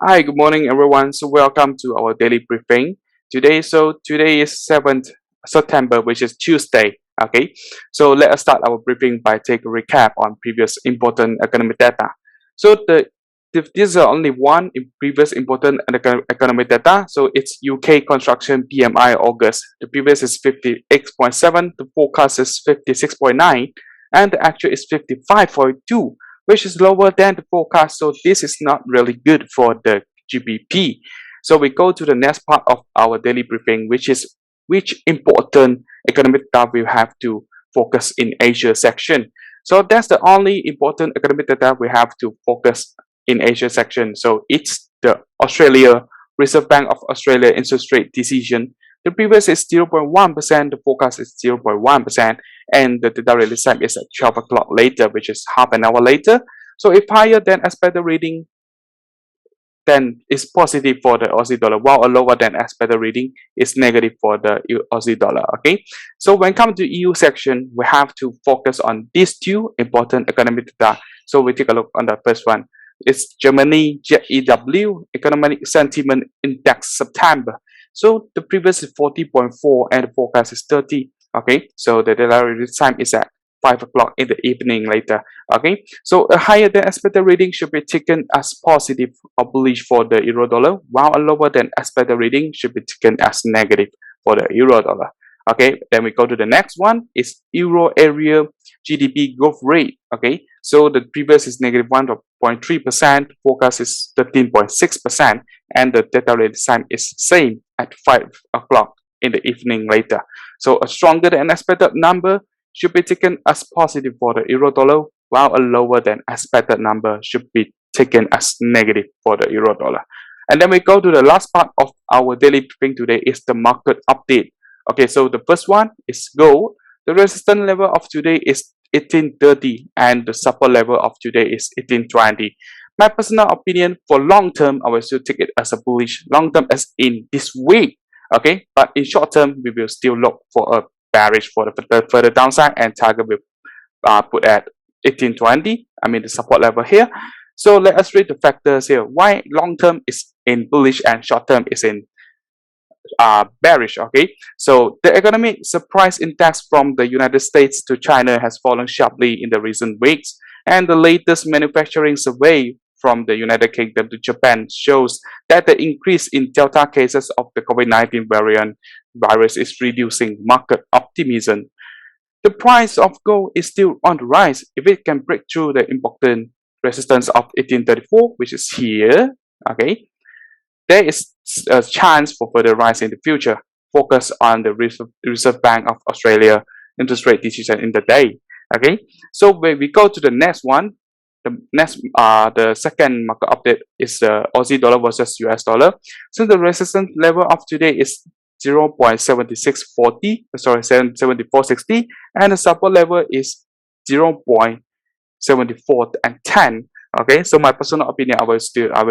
Hi, good morning everyone. So welcome to our daily briefing. Today is 7th September, which is Tuesday. Okay. So let us start our briefing by taking a recap on previous important economic data. So this is only one in previous important economic data. So it's UK construction PMI August. The previous is 58.7, the forecast is 56.9, and the actual is 55.2, which is lower than the forecast. So this is not really good for the GBP. So we go to the next part of our daily briefing, which is which important economic data we have to focus in Asia section. So that's the only important economic data we have to focus in Asia section. So it's the Australia Reserve Bank of Australia interest rate decision. The previous is 0.1%, the forecast is 0.1%, and the data release time is at 12 o'clock later, which is half an hour later. So if higher than expected reading, then it's positive for the Aussie dollar, while a lower than expected reading is negative for the Aussie dollar. Okay, so when it comes to EU section, we have to focus on these two important economic data. So we take a look on the first one. It's Germany JEW Economic Sentiment Index September. So the previous is 40.4 and the forecast is 30. Okay, so the data release time is at 5 o'clock in the evening later. Okay, so a higher than expected reading should be taken as positive or bullish for the euro dollar, while a lower than expected reading should be taken as negative for the euro dollar. Okay, then we go to the next one. Is euro area GDP growth rate. Okay, so the previous is negative 1.3%, forecast is 13.6%, and the data release time is same at 5 o'clock in the evening later. So a stronger than expected number should be taken as positive for the euro dollar, while a lower than expected number should be taken as negative for the euro dollar. And then we go to the last part of our daily briefing today is the market update. Okay, so the first one is gold. The resistance level of today is 1830 and the support level of today is 1820. My personal opinion, for long term, I will still take it as a bullish. Long term as in this week. Okay, but in short term, we will still look for a bearish for the further downside, and target will put at 1820. I mean the support level here. So let us read the factors here. Why long term is in bullish and short term is in bearish. Okay, so the economic surprise index from the United States to China has fallen sharply in the recent weeks, and the latest manufacturing survey from the United Kingdom to Japan shows that the increase in Delta cases of the COVID-19 virus is reducing market optimism. The price of gold is still on the rise if it can break through the important resistance of 1834, which is here. Okay, there is a chance for further rise in the future. Focus on the Reserve Bank of Australia interest rate decision in the day. Okay, so when we go to the next one, the second market update is the Aussie dollar versus US dollar. So the resistance level of today is 0.7640, sorry, 7460, and the support level is 0.7410. Okay, so my personal opinion, I will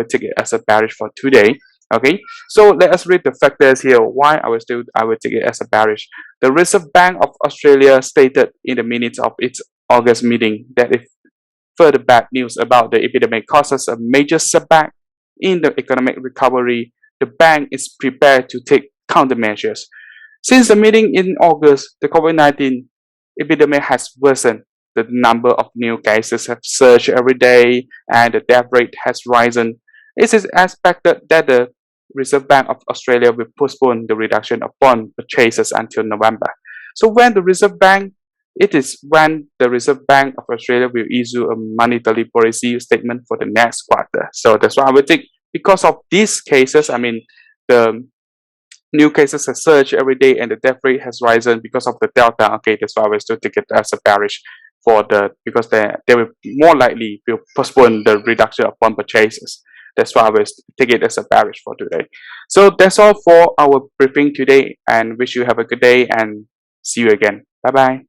take it as a bearish for today. Okay, so let us read the factors here. Why I will take it as a bearish. The Reserve Bank of Australia stated in the minutes of its August meeting that if further bad news about the epidemic causes a major setback in the economic recovery, the bank is prepared to take countermeasures. Since the meeting in August, the COVID-19 epidemic has worsened. The number of new cases have surged every day, and the death rate has risen. It is expected that the Reserve Bank of Australia will postpone the reduction of bond purchases until November. So when the Reserve Bank of Australia will issue a monetary policy statement for the next quarter. So that's why I would think, because of these cases, I mean, the new cases have surged every day and the death rate has risen because of the Delta. Okay, that's why I will still take it as a bearish because they will more likely will postpone the reduction of bond purchases. That's why I will take it as a bearish for today. So that's all for our briefing today, and wish you have a good day and see you again. Bye bye.